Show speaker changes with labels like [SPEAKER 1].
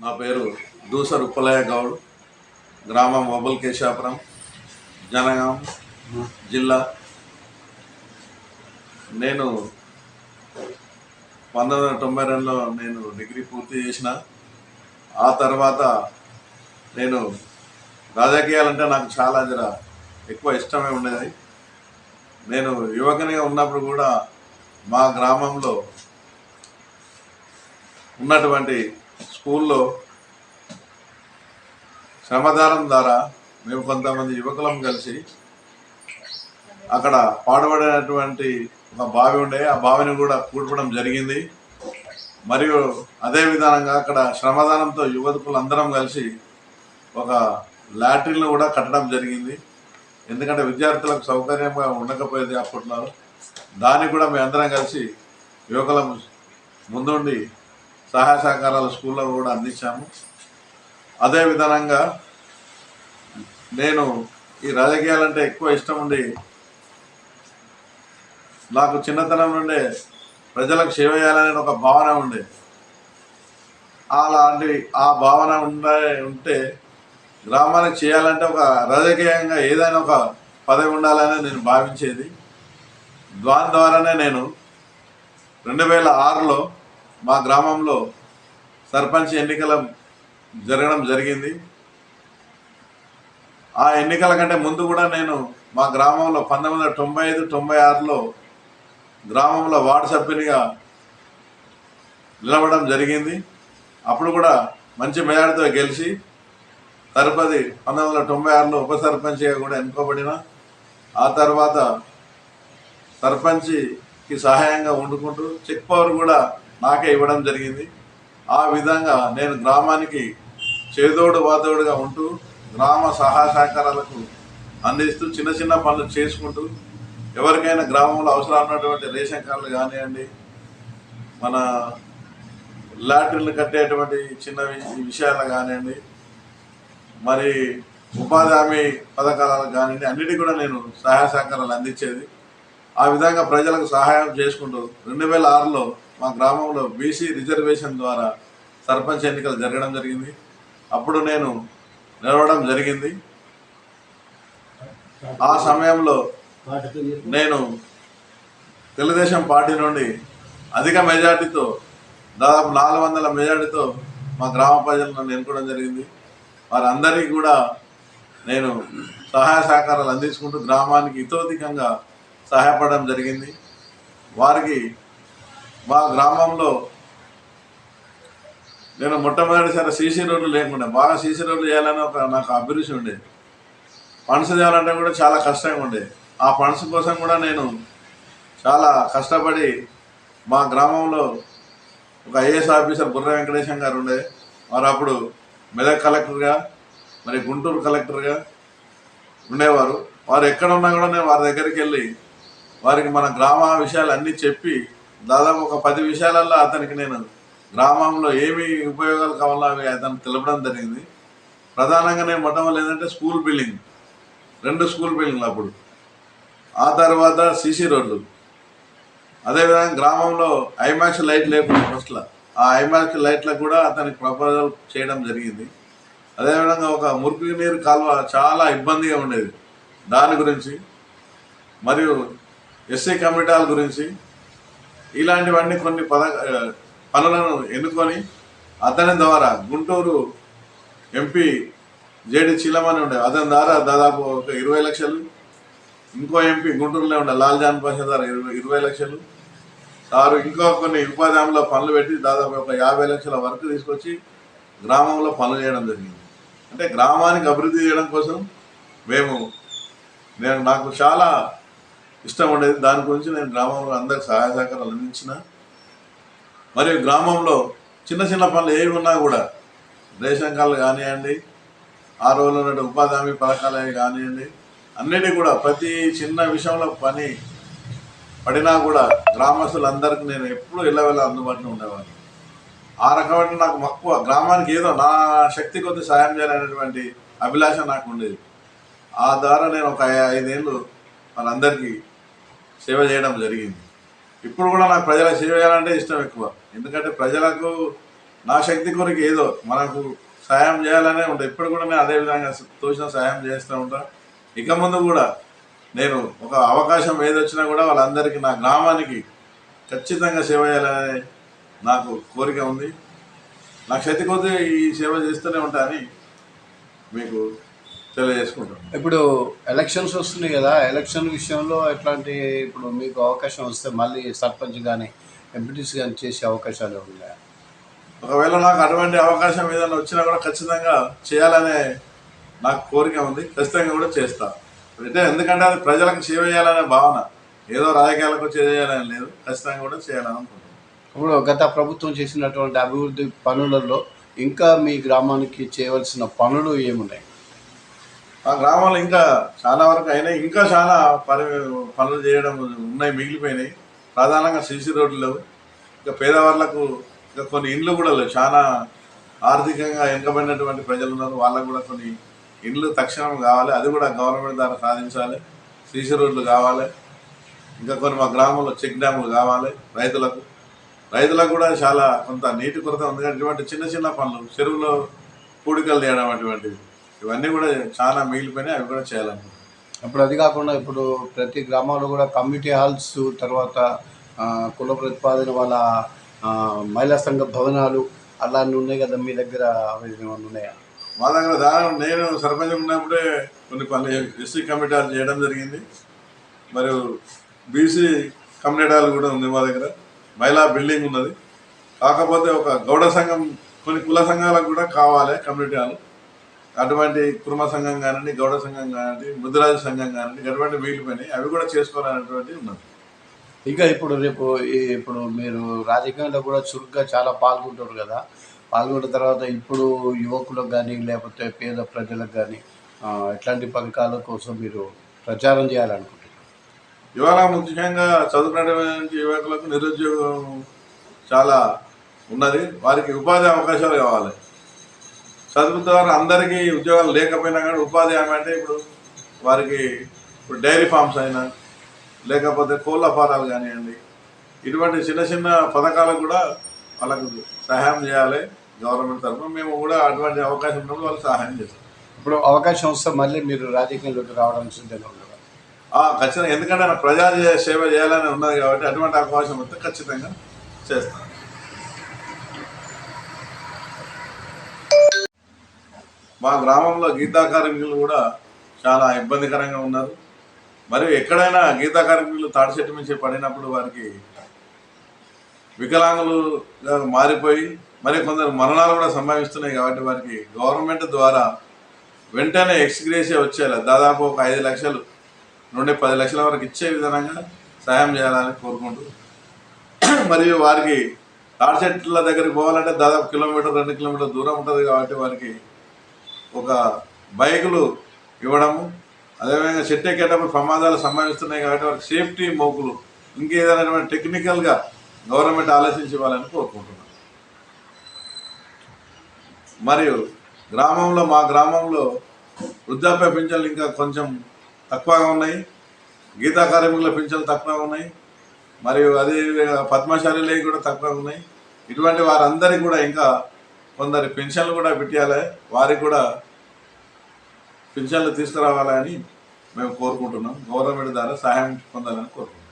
[SPEAKER 1] నా పేరు దూసర్ ఉప్పలయ్య గౌడ్, గ్రామం మొబల్ కేశాపురం, జనగాం జిల్లా. నేను 1992లో నేను డిగ్రీ పూర్తి చేసిన. ఆ తర్వాత నేను రాజకీయాలంటే నాకు చాలా ఎక్కువ ఇష్టమే ఉండేది. నేను యువకునిగా ఉన్నప్పుడు కూడా మా గ్రామంలో ఉన్నటువంటి స్కూల్లో శ్రమదానం ద్వారా మేము కొంతమంది యువకులం కలిసి అక్కడ పాడుబడినటువంటి ఒక బావి ఉండే, ఆ బావిని కూడా కూడపడం జరిగింది. మరియు అదే విధానంగా అక్కడ శ్రమదానంతో యువకులు అందరం కలిసి ఒక లాట్రిన్ను కూడా కట్టడం జరిగింది. ఎందుకంటే విద్యార్థులకు సౌకర్యంగా ఉండకపోయేది అప్పట్లో. దానికి కూడా మేము అందరం కలిసి యువకులం ముందుండి సహాయ సహకారాలు స్కూల్లో కూడా అందించాము. అదే విధానంగా నేను ఈ రాజకీయాలంటే ఎక్కువ ఇష్టం ఉండి నాకు చిన్నతనం నుండే ప్రజలకు సేవ చేయాలనే ఒక భావన ఉండే. అలాంటి ఆ భావన ఉంటే గ్రామానికి చేయాలంటే ఒక రాజకీయంగా ఏదైనా ఒక పదవి ఉండాలని నేను భావించేది. దాని ద్వారానే నేను 2006లో మా గ్రామంలో సర్పంచ్ ఎన్నికల జరగడం జరిగింది. ఆ ఎన్నికల కంటే ముందు కూడా నేను మా గ్రామంలో 1995-96లో గ్రామంలో వార్డు సభ్యునిగా నిలబడడం జరిగింది. అప్పుడు కూడా మంచి మెజార్టీతో గెలిచి తదుపరి 1996లో ఉప సర్పంచ్గా కూడా ఎన్నుకోబడిన. ఆ తర్వాత సర్పంచ్కి సహాయంగా వండుకుంటూ చెక్ పవర్ కూడా నాకే ఇవ్వడం జరిగింది. ఆ విధంగా నేను గ్రామానికి చేదోడు వాదోడుగా ఉంటూ గ్రామ సహాయ సహకారాలకు అందిస్తూ చిన్న చిన్న పనులు చేసుకుంటూ ఎవరికైనా గ్రామంలో అవసరం ఉన్నటువంటి రేషన్ కార్డులు కానివ్వండి, మన లాటరీలు కట్టేటువంటి చిన్న విషయాలు కానివ్వండి, మరి ఉపాధి హామీ పథకాలకు కానివ్వండి, అన్నిటికీ కూడా నేను సహాయ సహకారాలు అందించేది. ఆ విధంగా ప్రజలకు సహాయం చేసుకుంటూ 2006లో మా గ్రామంలో బీసీ రిజర్వేషన్ ద్వారా సర్పంచ్ ఎన్నికలు జరగడం జరిగింది. అప్పుడు నేను నిలవడం జరిగింది. ఆ సమయంలో నేను తెలుగుదేశం పార్టీ నుండి అధిక మెజార్టీతో దాదాపు 400 మెజార్టీతో మా గ్రామ ప్రజలను ఎన్నుకోవడం జరిగింది. వారందరికీ కూడా నేను సహాయ సహకారాలు అందించుకుంటూ గ్రామానికి ఇతోధికంగా సహాయపడడం జరిగింది. వారికి మా గ్రామంలో నేను మొట్టమొదటిసారి సీసీ రోడ్లు లేకుండా బాగా సీసీ రోడ్లు చేయాలని నాకు అభిరుచి ఉండేది. ఫండ్స్ చేయాలంటే కూడా చాలా కష్టంగా ఉండేది. ఆ ఫండ్స్ కోసం కూడా నేను చాలా కష్టపడి మా గ్రామంలో ఒక ఐఏఎస్ ఆఫీసర్ బుర్ర వెంకటేశం గారు ఉండే, వారు అప్పుడు మెదక్ కలెక్టర్గా మరి గుంటూరు కలెక్టర్గా ఉండేవారు. వారు ఎక్కడ ఉన్నా కూడా నేను వారి దగ్గరికి వెళ్ళి వారికి మన గ్రామ విషయాలు అన్నీ చెప్పి దాదాపు ఒక 10 విషయాలలో అతనికి నేను గ్రామంలో ఏమి ఉపయోగాలు కావాలో అవి అతను తెలపడం జరిగింది. ప్రధానంగా నేను మొట్టమొదటి ఏంటంటే స్కూల్ బిల్డింగ్, 2 స్కూల్ బిల్డింగ్లు అప్పుడు. ఆ తర్వాత సీసీ రోడ్లు, అదేవిధంగా గ్రామంలో ఐమాక్స్ లైట్ లేకుండా ఫస్ట్లో ఆ ఐమాక్స్ లైట్లకు కూడా అతనికి ప్రపోజల్ చేయడం జరిగింది. అదేవిధంగా ఒక మురికి నీరు కాలువ చాలా ఇబ్బందిగా ఉండేది, దాని గురించి, మరియు ఎస్సీ కమిటాల గురించి, ఇలాంటివన్నీ కొన్ని పనులను ఎన్నుకొని అతని ద్వారా గుంటూరు ఎంపీ జేడి చీలమని ఉండే, అతని ద్వారా దాదాపు ఒక 20 లక్షలు, ఇంకో ఎంపీ గుంటూరులో ఉండే లాల్జాన్ పాషా ద్వారా 20 లక్షలు, సారు ఇంకో కొన్ని ఉపాధి హామీలో పనులు పెట్టి దాదాపు ఒక 50 లక్షల వరకు తీసుకొచ్చి గ్రామంలో పనులు చేయడం జరిగింది. అంటే గ్రామానికి అభివృద్ధి చేయడం కోసం నాకు చాలా ఇష్టం ఉండేది. దాని గురించి నేను గ్రామంలో అందరికి సహాయ సహకారాలు అందించిన. మరియు గ్రామంలో చిన్న చిన్న పనులు ఏవి ఉన్నా కూడా రేషన్ కార్డులు కానివ్వండి, ఆ రోజుల్లో ఉన్న ఉపాధి హామీ పథకాలు కానివ్వండి, అన్నిటి కూడా ప్రతి చిన్న విషయంలో పని పడినా కూడా గ్రామస్తులందరికీ నేను ఎప్పుడూ ఇళ్ళవేళ అందుబాటులో ఉండేవాడిని. ఆ రకమైన నాకు మక్కువ, గ్రామానికి ఏదో నా శక్తి కొద్ది సహాయం చేయాలనేటువంటి అభిలాష నాకు ఉండేది. ఆ ద్వారా నేను ఒక 5 ఏళ్ళు వాళ్ళందరికీ సేవ చేయడం జరిగింది. ఇప్పుడు కూడా నాకు ప్రజలకు సేవ చేయాలంటే ఇష్టం ఎక్కువ. ఎందుకంటే ప్రజలకు నా శక్తి కొరకు ఏదో మనకు సహాయం చేయాలనే ఉంటుంది. ఇప్పుడు కూడా నేను అదే విధంగా తోచిన సహాయం చేస్తూ ఉంటా. ఇక ముందు కూడా నేను ఒక అవకాశం ఏదొచ్చినా కూడా వాళ్ళందరికీ, నా గ్రామానికి ఖచ్చితంగా సేవ చేయాలనే నాకు కోరిక ఉంది. నాకు శక్తి కొద్దీ ఈ సేవ చేస్తూనే ఉంటానని మీకు తెలియజేసుకుంటాను.
[SPEAKER 2] ఇప్పుడు ఎలక్షన్స్ వస్తున్నాయి కదా, ఎలక్షన్ విషయంలో ఎట్లాంటి, ఇప్పుడు మీకు అవకాశం వస్తే మళ్ళీ సర్పంచ్ కానీ ఎంపీటీసీ కానీ చేసే అవకాశాలు ఉన్నాయా?
[SPEAKER 1] ఒకవేళ నాకు అటువంటి అవకాశం ఏదైనా వచ్చినా కూడా ఖచ్చితంగా చేయాలనే నాకు కోరిక ఉంది. ఖచ్చితంగా కూడా చేస్తా. అంటే ఎందుకంటే అది ప్రజలకు సేవ చేయాలనే భావన, ఏదో రాజకీయాలకు చేయాలని లేదు, ఖచ్చితంగా కూడా చేయాలని అనుకుంటున్నాను.
[SPEAKER 2] ఇప్పుడు గత ప్రభుత్వం చేసినటువంటి అభివృద్ధి పనులలో ఇంకా మీ గ్రామానికి చేయవలసిన పనులు ఏమున్నాయి?
[SPEAKER 1] ఆ గ్రామంలో ఇంకా చాలా వరకు అయినాయి, ఇంకా చాలా పనులు చేయడం ఉన్నాయి, మిగిలిపోయినాయి. ప్రధానంగా సీసీ రోడ్లు లేవు, ఇంకా పేదవాళ్ళకు ఇంకా కొన్ని ఇండ్లు కూడా లేవు. చాలా ఆర్థికంగా వెనుకబడినటువంటి ప్రజలు ఉన్నారు, వాళ్ళకు కూడా కొన్ని ఇండ్లు తక్షణం కావాలి, అది కూడా గవర్నమెంట్ ద్వారా సాధించాలి. సీసీ రోడ్లు కావాలి, ఇంకా కొన్ని మా గ్రామంలో చెక్ డ్యాములు కావాలి. రైతులకు కూడా చాలా కొంత నీటి కొరత ఉంది. అటువంటి చిన్న చిన్న పనులు, చెరువులో పూడికలు తీయడం అటువంటివి, ఇవన్నీ కూడా చాలా మిగిలిపోయినాయి, అవి కూడా చేయాలనుకుంటున్నాను.
[SPEAKER 2] ఇప్పుడు అది కాకుండా ఇప్పుడు ప్రతి గ్రామంలో కూడా కమ్యూనిటీ హాల్స్, తర్వాత కుల ప్రతిపాదన వాళ్ళ మహిళా సంఘ భవనాలు అలాంటివి ఉన్నాయి కదా, మీ దగ్గర అవి ఏమైనా ఉన్నాయా?
[SPEAKER 1] మా దగ్గర నేను సర్పంచ్ ఉన్నప్పుడే కొన్ని పనులు ఎస్సీ కమ్యూనిటీ హాల్ చేయడం జరిగింది. మరియు బీసీ కమ్యూనిటీ హాల్ కూడా ఉంది మా దగ్గర. మహిళా బిల్డింగ్ ఉన్నది. కాకపోతే ఒక గౌడ సంఘం, కొన్ని కుల సంఘాలకు కూడా కావాలి కమ్యూనిటీ హాల్. అటువంటి కుర్మ సంఘం కానివ్వండి, గౌడ సంఘం కానివ్వండి, ముద్దురాజు సంఘం కానివ్వండి, అటువంటి మిగిలిపోయినాయి, అవి కూడా చేసుకోవాలనేటువంటి ఉన్నది.
[SPEAKER 2] ఇంకా ఇప్పుడు మీరు రాజకీయంలో కూడా చురుగ్గా చాలా పాల్గొంటారు కదా, పాల్గొన్న తర్వాత ఇప్పుడు యువకులకు కానీ లేకపోతే పేద ప్రజలకు కానీ ఎట్లాంటి పథకాల కోసం మీరు ప్రచారం చేయాలనుకుంటున్నారు?
[SPEAKER 1] ఇవాళ ముఖ్యంగా చదువుకున్నటువంటి యువకులకు నిరుద్యోగం చాలా ఉన్నది, వారికి ఉపాధి అవకాశాలు కావాలి. చదువు ద్వారా అందరికీ ఉద్యోగాలు లేకపోయినా కానీ ఉపాధి ఏమంటే ఇప్పుడు వారికి ఇప్పుడు డైరీ ఫార్మ్స్ అయినా, లేకపోతే కోళ్ళ ఫారాలు కానివ్వండి, ఇటువంటి చిన్న చిన్న పథకాలకు కూడా వాళ్ళకు సహాయం చేయాలి గవర్నమెంట్ తరఫున. మేము కూడా అటువంటి అవకాశం ఉన్నప్పుడు వాళ్ళకి సహాయం చేస్తాం.
[SPEAKER 2] ఇప్పుడు అవకాశం వస్తే మళ్ళీ మీరు రాజకీయంలోకి రావడం సిద్ధంగా ఉన్నారు?
[SPEAKER 1] ఖచ్చితంగా, ఎందుకంటే నాకు ప్రజా సేవ చేయాలని ఉన్నది కాబట్టి అటువంటి అవకాశం వస్తే ఖచ్చితంగా చేస్తాను. మా గ్రామంలో గీతా కార్మికులు కూడా చాలా ఇబ్బందికరంగా ఉన్నారు. మరియు ఎక్కడైనా గీతా కార్మికులు తాడి చెట్టు నుంచి పడినప్పుడు వారికి వికలాంగులుగా మారిపోయి మరి కొందరు మరణాలు కూడా సంభవిస్తున్నాయి. కాబట్టి వారికి గవర్నమెంట్ ద్వారా వెంటనే ఎక్స్గ్రేషియా వచ్చేలా దాదాపు ఒక 5 లక్షలు నుండి 10 లక్షల వరకు ఇచ్చే విధంగా సహాయం చేయాలని కోరుకుంటూ, మరియు వారికి తాడి చెట్ల దగ్గరికి పోవాలంటే దాదాపు 1 కిలోమీటర్ 2 కిలోమీటర్ల దూరం ఉంటుంది. కాబట్టి వారికి ఒక బైకులు ఇవ్వడము, అదేవిధంగా చెట్టు ఎక్కేటప్పుడు ప్రమాదాలు సంభవిస్తున్నాయి కాబట్టి వారికి సేఫ్టీ మోకులు ఇంకేదైనా టెక్నికల్గా గవర్నమెంట్ ఆలోచించి ఇవ్వాలని కోరుకుంటున్నాను. మరియు మా గ్రామంలో వృద్ధాప్య పింఛన్లు ఇంకా కొంచెం తక్కువగా ఉన్నాయి, గీతా కార్మికుల పింఛన్లు తక్కువగా ఉన్నాయి, మరియు అదే పద్మశాలిలవి కూడా తక్కువగా ఉన్నాయి. ఇటువంటి వారందరికీ కూడా ఇంకా కొందరి పెన్షన్లు కూడా పెట్టాలి, వారికి కూడా పెన్షన్లు తీసుకురావాలని మేము కోరుకుంటున్నాం. గవర్నమెంట్ ద్వారా సహాయం పొందాలని కోరుకుంటున్నాం.